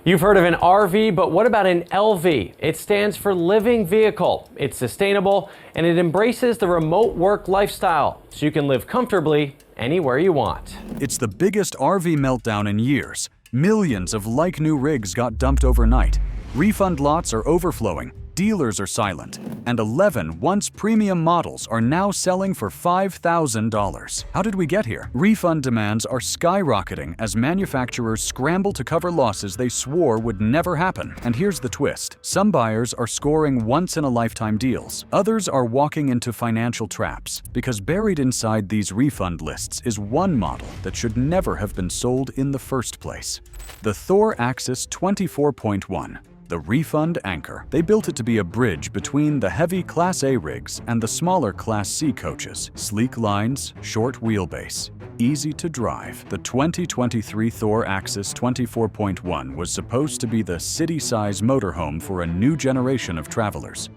You've heard of an RV, but what about an LV? It stands for living vehicle. It's sustainable and it embraces the remote work lifestyle, so you can live comfortably anywhere you want. It's the biggest RV meltdown in years. Millions of like-new rigs got dumped overnight. Refund lots are overflowing. Dealers are silent, and 11 once premium models are now selling for $5,000. How did we get here? Refund demands are skyrocketing as manufacturers scramble to cover losses they swore would never happen. And here's the twist. Some buyers are scoring once-in-a-lifetime deals. Others are walking into financial traps, because buried inside these refund lists is one model that should never have been sold in the first place. The Thor Axis 24.1. The Refund Anchor. They built it to be a bridge between the heavy Class A rigs and the smaller Class C coaches. Sleek lines, short wheelbase, easy to drive. The 2023 Thor Axis 24.1 was supposed to be the city-size motorhome for a new generation of travelers.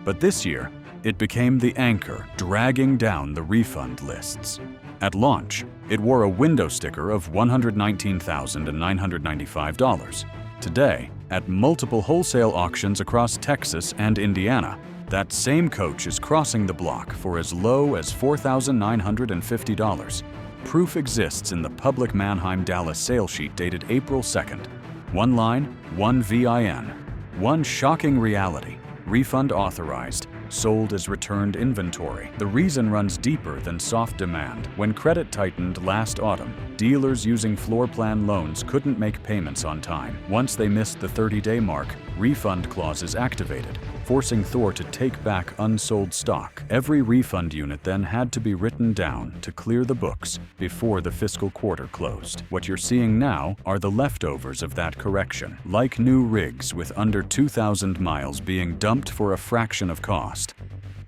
But this year, it became the anchor, dragging down the refund lists. At launch, it wore a window sticker of $119,995. Today, at multiple wholesale auctions across Texas and Indiana, that same coach is crossing the block for as low as $4,950. Proof exists in the public Manheim Dallas sale sheet dated April 2nd. One line, one VIN. One shocking reality: refund authorized, sold as returned inventory. The reason runs deeper than soft demand. When credit tightened last autumn, dealers using floor plan loans couldn't make payments on time. Once they missed the 30-day mark, refund clauses activated, forcing Thor to take back unsold stock. Every refund unit then had to be written down to clear the books before the fiscal quarter closed. What you're seeing now are the leftovers of that correction. Like new rigs with under 2,000 miles being dumped for a fraction of cost.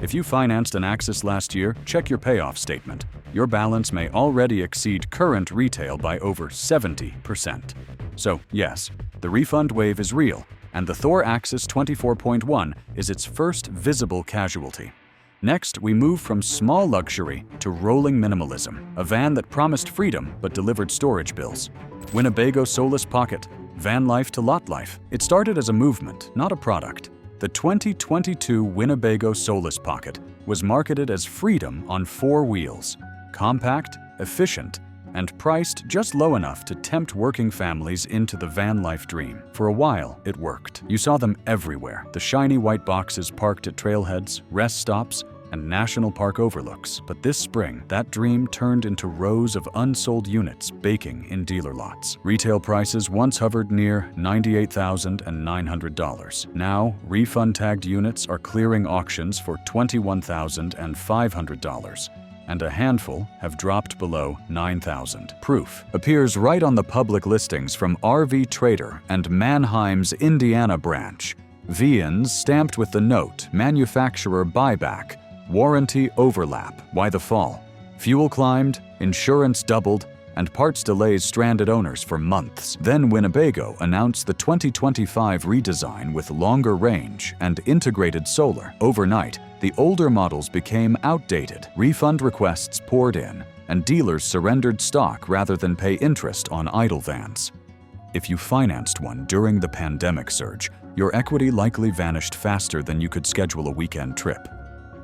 If you financed an Axis last year, check your payoff statement. Your balance may already exceed current retail by over 70%. So yes, the refund wave is real, and the Thor Axis 24.1 is its first visible casualty. Next, we move from small luxury to rolling minimalism, a van that promised freedom but delivered storage bills. Winnebago Solis Pocket, van life to lot life. It started as a movement, not a product. The 2022 Winnebago Solis Pocket was marketed as freedom on 4 wheels, compact, efficient, and priced just low enough to tempt working families into the van life dream. For a while, it worked. You saw them everywhere, the shiny white boxes parked at trailheads, rest stops, and national park overlooks. But this spring, that dream turned into rows of unsold units baking in dealer lots. Retail prices once hovered near $98,900. Now, refund-tagged units are clearing auctions for $21,500. And a handful have dropped below $9,000. Proof appears right on the public listings from R-vee Trader and Manheim's Indiana branch. VINs stamped with the note, manufacturer buyback, warranty overlap. Why the fall? Fuel climbed, insurance doubled, and parts delays stranded owners for months. Then Winnebago announced the 2025 redesign with longer range and integrated solar. Overnight, the older models became outdated. Refund requests poured in, and dealers surrendered stock rather than pay interest on idle vans. If you financed one during the pandemic surge, your equity likely vanished faster than you could schedule a weekend trip.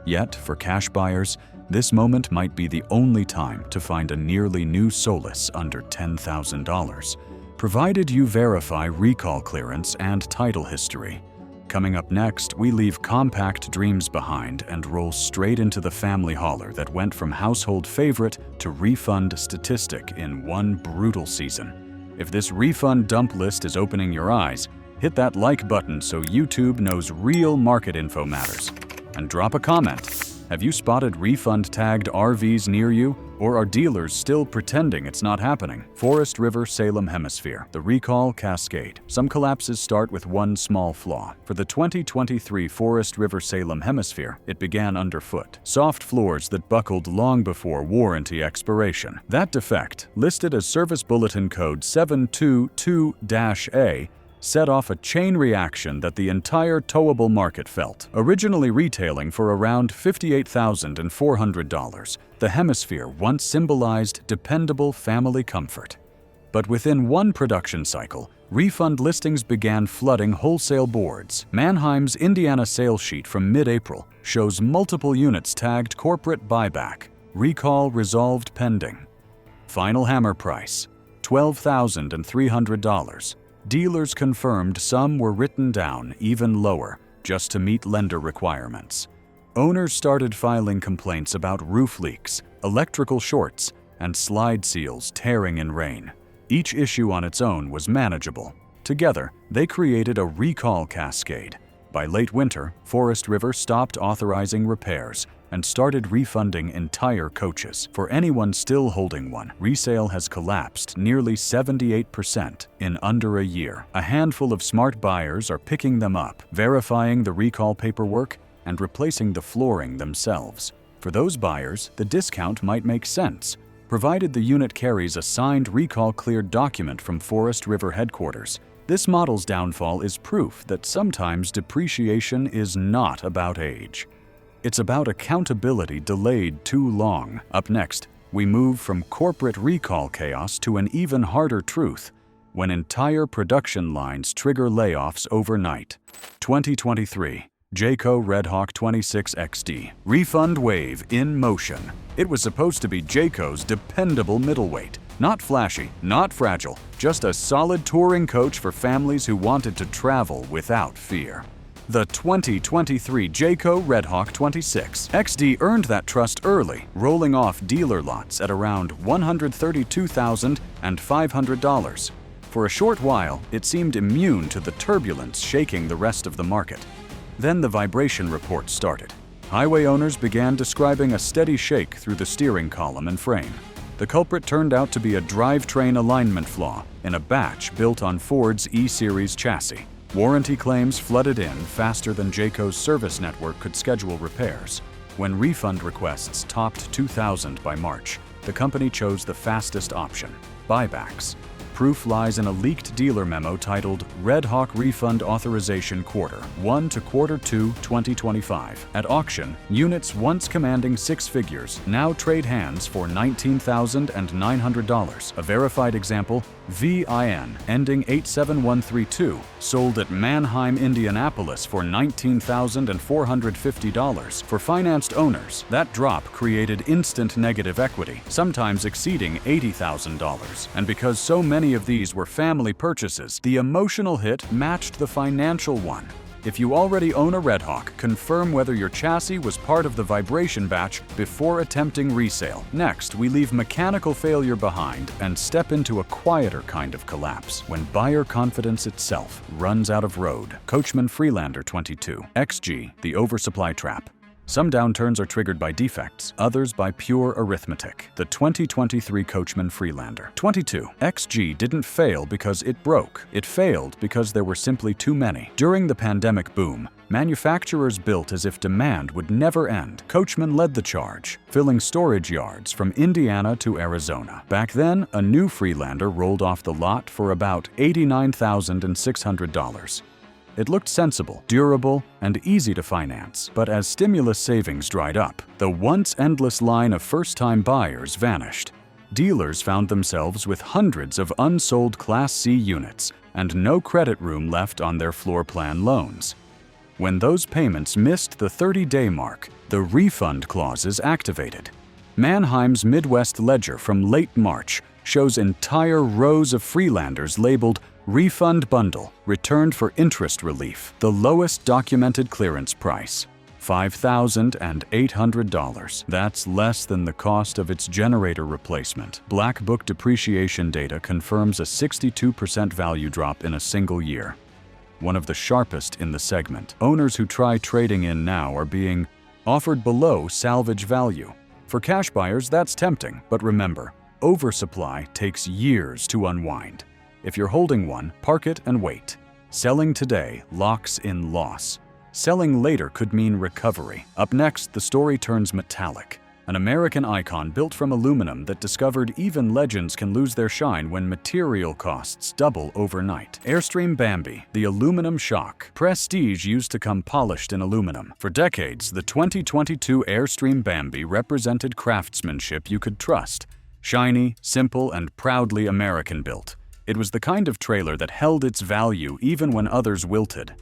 Yet, for cash buyers, this moment might be the only time to find a nearly new Solis under $10,000, provided you verify recall clearance and title history. Coming up next, we leave compact dreams behind and roll straight into the family hauler that went from household favorite to refund statistic in one brutal season. If this refund dump list is opening your eyes, hit that like button so YouTube knows real market info matters. And drop a comment. Have you spotted refund-tagged RVs near you? Or are dealers still pretending it's not happening? Forest River Salem Hemisphere, the recall cascade. Some collapses start with one small flaw. For the 2023 Forest River Salem Hemisphere, it began underfoot. Soft floors that buckled long before warranty expiration. That defect, listed as Service Bulletin Code 722-A, set off a chain reaction that the entire towable market felt. Originally retailing for around $58,400, the Hemisphere once symbolized dependable family comfort. But within one production cycle, Refund listings began flooding wholesale boards. Manheim's Indiana sales sheet from mid-April shows multiple units tagged corporate buyback, recall resolved pending. Final hammer price, $12,300. Dealers confirmed some were written down even lower, just to meet lender requirements. Owners started filing complaints about roof leaks, electrical shorts, and slide seals tearing in rain. Each issue on its own was manageable. Together, they created a recall cascade. By late winter, Forest River stopped authorizing repairs and started refunding entire coaches. For anyone still holding one, resale has collapsed nearly 78% in under a year. A handful of smart buyers are picking them up, verifying the recall paperwork, and replacing the flooring themselves. For those buyers, the discount might make sense, provided the unit carries a signed recall-cleared document from Forest River headquarters. This model's downfall is proof that sometimes depreciation is not about age. It's about accountability delayed too long. Up next, we move from corporate recall chaos to an even harder truth, when entire production lines trigger layoffs overnight. 2023. Jayco Redhawk 26XD. Refund wave in motion. It was supposed to be Jayco's dependable middleweight. Not flashy, not fragile, just a solid touring coach for families who wanted to travel without fear. The 2023 Jayco Redhawk 26XD earned that trust early, rolling off dealer lots at around $132,500. For a short while, it seemed immune to the turbulence shaking the rest of the market. Then the vibration report started. Highway owners began describing a steady shake through the steering column and frame. The culprit turned out to be a drivetrain alignment flaw in a batch built on Ford's E-Series chassis. Warranty claims flooded in faster than Jayco's service network could schedule repairs. When refund requests topped 2,000 by March, the company chose the fastest option: buybacks. Proof lies in a leaked dealer memo titled Redhawk Refund Authorization Quarter 1 to Quarter 2, 2025. At auction, units once commanding six figures now trade hands for $19,900. A verified example, VIN ending 87132, sold at Manheim, Indianapolis for $19,450. For financed owners, that drop created instant negative equity, sometimes exceeding $80,000. And because so many of these were family purchases, the emotional hit matched the financial one. If you already own a Redhawk, confirm whether your chassis was part of the vibration batch before attempting resale. Next, we leave mechanical failure behind and step into a quieter kind of collapse, when buyer confidence itself runs out of road. Coachmen Freelander 22XG, the oversupply trap. Some downturns are triggered by defects, others by pure arithmetic. The 2023 Coachmen Freelander 22XG didn't fail because it broke. It failed because there were simply too many. During the pandemic boom, manufacturers built as if demand would never end. Coachmen led the charge, filling storage yards from Indiana to Arizona. Back then, a new Freelander rolled off the lot for about $89,600. It looked sensible, durable, and easy to finance. But as stimulus savings dried up, the once endless line of first-time buyers vanished. Dealers found themselves with hundreds of unsold Class C units and no credit room left on their floor plan loans. When those payments missed the 30-day mark, the refund clauses activated. Manheim's Midwest Ledger from late March shows entire rows of Freelanders labeled Refund Bundle, returned for interest relief. The lowest documented clearance price, $5,800. That's less than the cost of its generator replacement. Black Book depreciation data confirms a 62% value drop in a single year, one of the sharpest in the segment. Owners who try trading in now are being offered below salvage value. For cash buyers, that's tempting, but remember, oversupply takes years to unwind. If you're holding one, park it and wait. Selling today locks in loss. Selling later could mean recovery. Up next, the story turns metallic. An American icon built from aluminum that discovered even legends can lose their shine when material costs double overnight. Airstream Bambi, the aluminum shock. Prestige used to come polished in aluminum. For decades, the 2022 Airstream Bambi represented craftsmanship you could trust. Shiny, simple, and proudly American built. It was the kind of trailer that held its value even when others wilted.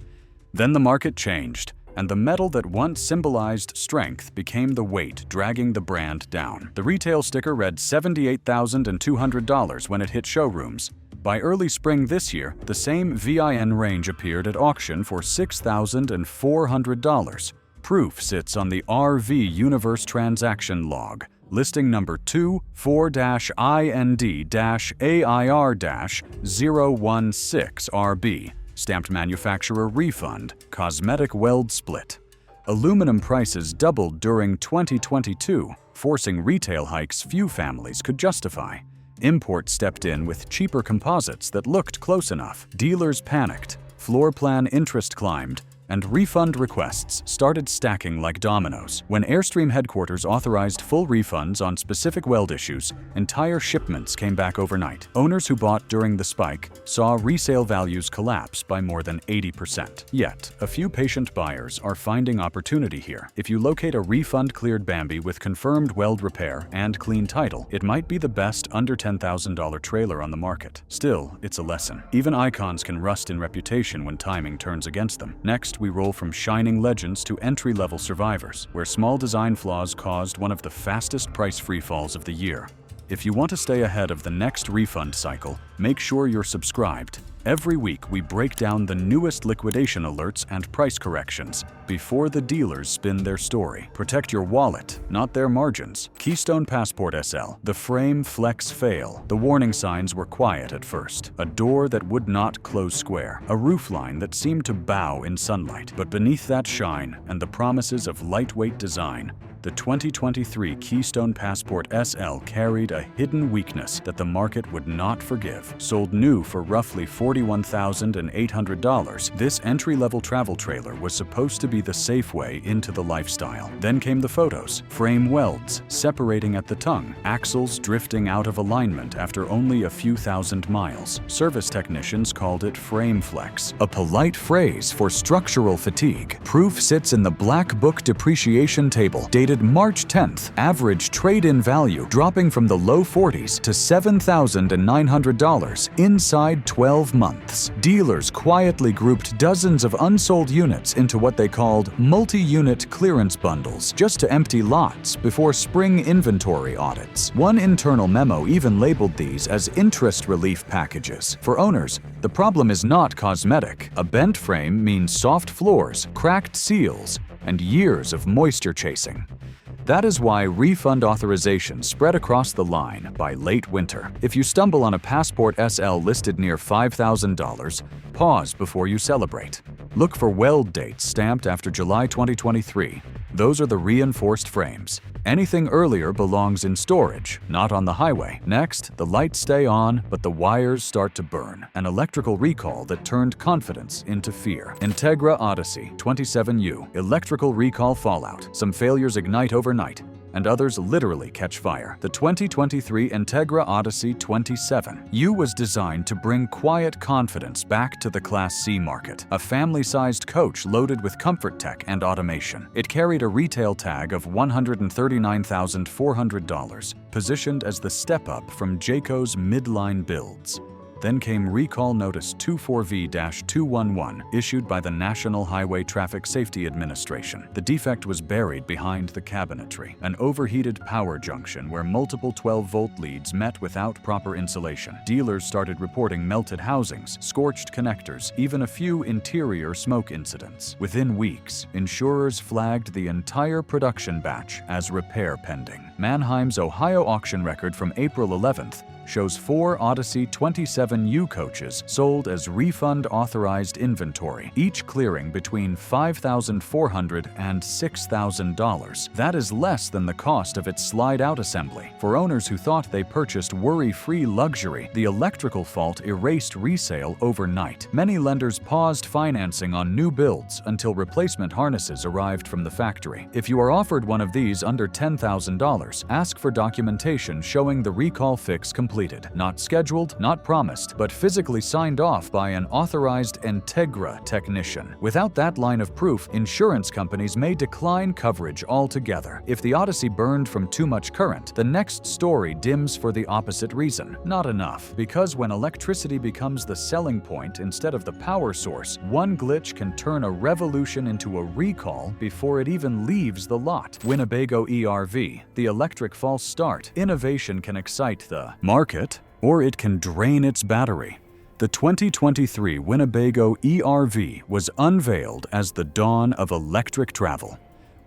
Then the market changed, and the metal that once symbolized strength became the weight dragging the brand down. The retail sticker read $78,200 when it hit showrooms. By early spring this year, the same VIN range appeared at auction for $6,400. Proof sits on the R-vee Universe transaction log, listing number 24-IND-AIR-016RB, stamped manufacturer Refund, cosmetic weld split. Aluminum prices doubled during 2022, forcing retail hikes few families could justify. Imports stepped in with cheaper composites that looked close enough. Dealers panicked, floor plan interest climbed, and refund requests started stacking like dominoes. When Airstream headquarters authorized full refunds on specific weld issues, entire shipments came back overnight. Owners who bought during the spike saw resale values collapse by more than 80%. Yet, a few patient buyers are finding opportunity here. If you locate a refund-cleared Bambi with confirmed weld repair and clean title, it might be the best under $10,000 trailer on the market. Still, it's a lesson. Even icons can rust in reputation when timing turns against them. Next, we roll from shining legends to entry-level survivors, where small design flaws caused one of the fastest price free falls of the year. If you want to stay ahead of the next refund cycle, make sure you're subscribed. Every week, we break down the newest liquidation alerts and price corrections before the dealers spin their story. Protect your wallet, not their margins. Keystone Passport SL, the frame flex fail. The warning signs were quiet at first. A door that would not close square. A roofline that seemed to bow in sunlight. But beneath that shine and the promises of lightweight design, the 2023 Keystone Passport SL carried a hidden weakness that the market would not forgive. Sold new for roughly $41,800, this entry-level travel trailer was supposed to be the safe way into the lifestyle. Then came the photos. Frame welds separating at the tongue, axles drifting out of alignment after only a few thousand miles. Service technicians called it frame flex, a polite phrase for structural fatigue. Proof sits in the Black Book depreciation table, dated March 10th, average trade-in value dropping from the low 40s to $7,900 inside 12 months. Dealers quietly grouped dozens of unsold units into what they called multi-unit clearance bundles, just to empty lots before spring inventory audits. One internal memo even labeled these as interest relief packages. For owners, the problem is not cosmetic. A bent frame means soft floors, cracked seals, and years of moisture chasing. That is why refund authorizations spread across the line by late winter. If you stumble on a Passport SL listed near $5,000, pause before you celebrate. Look for weld dates stamped after July 2023. Those are the reinforced frames. Anything earlier belongs in storage, not on the highway. Next, the lights stay on, but the wires start to burn. An electrical recall that turned confidence into fear. Entegra Odyssey 27U, electrical recall fallout. Some failures ignite overnight, and others literally catch fire. The 2023 Entegra Odyssey 27U was designed to bring quiet confidence back to the Class C market. A family-sized coach loaded with comfort tech and automation. It carried a retail tag of $139,400, positioned as the step-up from Jayco's midline builds. Then came Recall Notice 24V-211, issued by the National Highway Traffic Safety Administration. The defect was buried behind the cabinetry, an overheated power junction where multiple 12-volt leads met without proper insulation. Dealers started reporting melted housings, scorched connectors, even a few interior smoke incidents. Within weeks, insurers flagged the entire production batch as repair pending. Mannheim's Ohio auction record from April 11th shows 4 Odyssey 27U coaches sold as refund-authorized inventory, each clearing between $5,400 and $6,000. That is less than the cost of its slide-out assembly. For owners who thought they purchased worry-free luxury, the electrical fault erased resale overnight. Many lenders paused financing on new builds until replacement harnesses arrived from the factory. If you are offered one of these under $10,000, ask for documentation showing the recall fix completed. completed, not scheduled, not promised, but physically signed off by an authorized Entegra technician. Without that line of proof, insurance companies may decline coverage altogether. If the Odyssey burned from too much current, the next story dims for the opposite reason. Not enough, because when electricity becomes the selling point instead of the power source, one glitch can turn a revolution into a recall before it even leaves the lot. Winnebago ERV, the electric false start. Innovation can excite the market, or it can drain its battery. The 2023 Winnebago ERV was unveiled as the dawn of electric travel.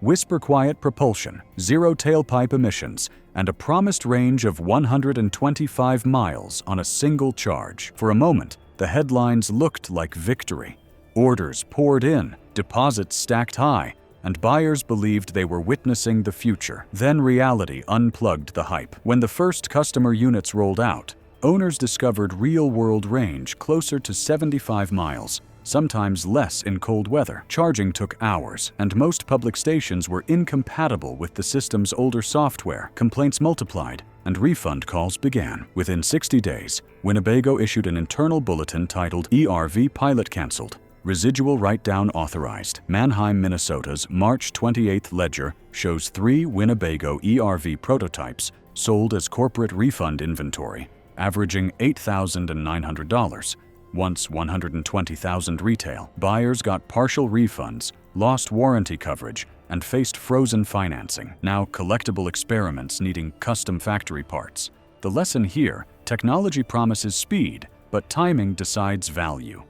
Whisper-quiet propulsion, zero tailpipe emissions, and a promised range of 125 miles on a single charge. For a moment, the headlines looked like victory. Orders poured in, deposits stacked high, and buyers believed they were witnessing the future. Then reality unplugged the hype. When the first customer units rolled out, owners discovered real-world range closer to 75 miles, sometimes less in cold weather. Charging took hours, and most public stations were incompatible with the system's older software. Complaints multiplied, and refund calls began. Within 60 days, Winnebago issued an internal bulletin titled ERV Pilot Cancelled. Residual write-down authorized. Mannheim, Minnesota's March 28th ledger shows 3 Winnebago ERV prototypes sold as corporate refund inventory, averaging $8,900. Once $120,000 retail. Buyers got partial refunds, lost warranty coverage, and faced frozen financing. Now collectible experiments needing custom factory parts. The lesson here, technology promises speed, but timing decides value.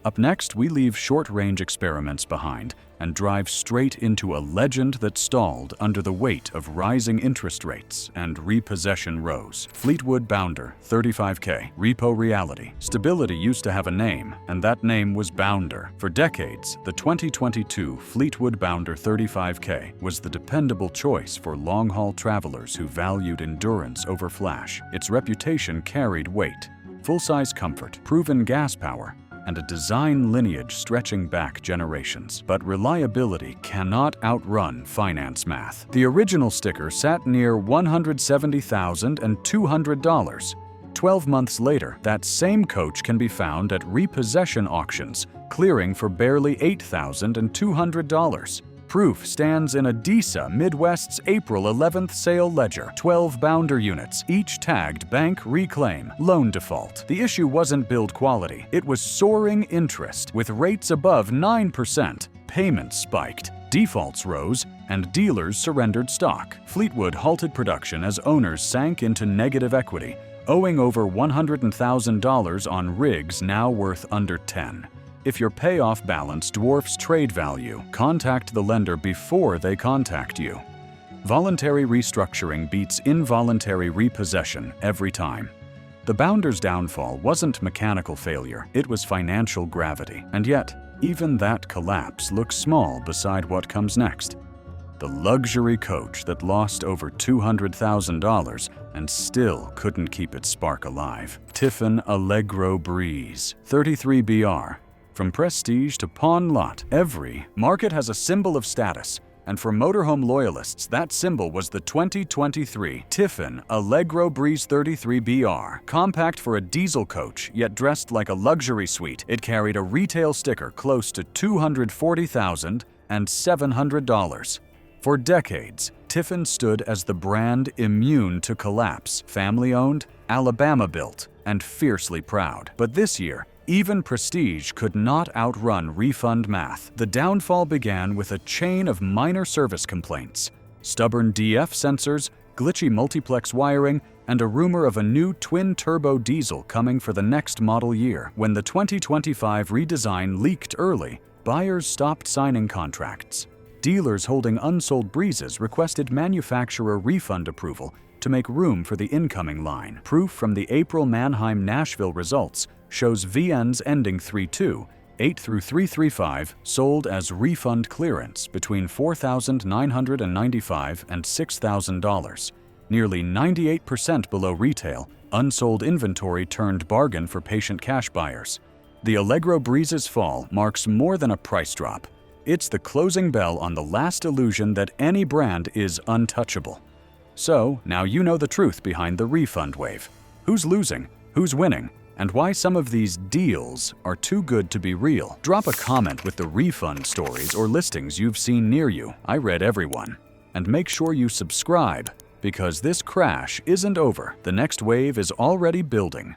Up next, we leave short-range experiments behind and drive straight into a legend that stalled under the weight of rising interest rates and repossession woes. Fleetwood Bounder, 35K, repo reality. Stability used to have a name, and that name was Bounder. For decades, the 2022 Fleetwood Bounder 35K was the dependable choice for long-haul travelers who valued endurance over flash. Its reputation carried weight, full-size comfort, proven gas power, and a design lineage stretching back generations. But reliability cannot outrun finance math. The original sticker sat near $170,200. 12 months later, that same coach can be found at repossession auctions, clearing for barely $8,200. Proof stands in Adisa, Midwest's April 11th sale ledger. 12 Bounder units, each tagged Bank Reclaim, Loan Default. The issue wasn't build quality, it was soaring interest. With rates above 9%, payments spiked, defaults rose, and dealers surrendered stock. Fleetwood halted production as owners sank into negative equity, owing over $100,000 on rigs now worth under $10,000. If your payoff balance dwarfs trade value, contact the lender before they contact you. Voluntary restructuring beats involuntary repossession every time. The Bounder's downfall wasn't mechanical failure, it was financial gravity. And yet, even that collapse looks small beside what comes next. The luxury coach that lost over $200,000 and still couldn't keep its spark alive. Tiffin Allegro Breeze, 33BR. From prestige to pawn lot, every market has a symbol of status. And for motorhome loyalists, that symbol was the 2023 Tiffin Allegro Breeze 33BR. Compact for a diesel coach, yet dressed like a luxury suite, it carried a retail sticker close to $240,700. For decades, Tiffin stood as the brand immune to collapse, family-owned, Alabama-built, and fiercely proud. But this year, even prestige could not outrun refund math. The downfall began with a chain of minor service complaints, stubborn DF sensors, glitchy multiplex wiring, and a rumor of a new twin-turbo diesel coming for the next model year. When the 2025 redesign leaked early, buyers stopped signing contracts. Dealers holding unsold Breezes requested manufacturer refund approval to make room for the incoming line. Proof from the April Mannheim-Nashville results shows VNs ending 3.2, 8 through 335 sold as refund clearance between $4,995 and $6,000. Nearly 98% below retail, unsold inventory turned bargain for patient cash buyers. The Allegro Breeze's fall marks more than a price drop. It's the closing bell on the last illusion that any brand is untouchable. So, now you know the truth behind the refund wave. Who's losing? Who's winning? And why some of these deals are too good to be real? Drop a comment with the refund stories or listings you've seen near you. I read everyone. And make sure you subscribe, because this crash isn't over. The next wave is already building.